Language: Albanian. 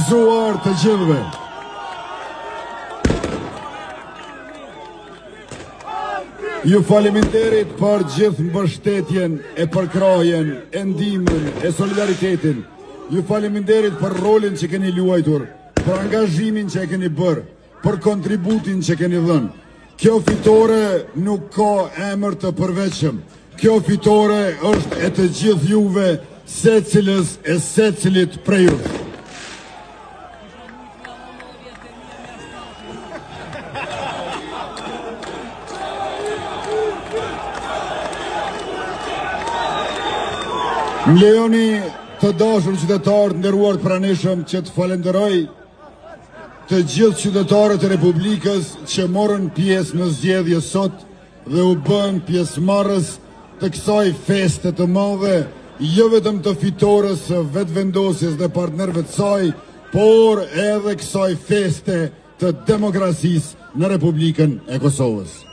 gëzuar të gjithëve. Ju faleminderit për gjithë mbështetjen e përkrajen, e ndihmën, e solidaritetin. Ju faleminderit për rolin që keni luajtur, për angazhimin që e keni bërë, për kontributin që keni dhënë. Kjo fitore nuk ka emër të përveçëm. Kjo fitore është e të gjithë juve, secilës e secilit prej jush. Më lejoni të dashur qytetarë nderuar të pranishëm që të falenderoj të gjithë qytetarët e Republikës që morën pjesë në zgjedhje sot dhe u bën pjesëmarrës të kësaj feste të madhe, jo vetëm të fitores së vetëvendosjes dhe partnerëve të saj, por edhe kësaj feste të demokracisë në Republikën e Kosovës.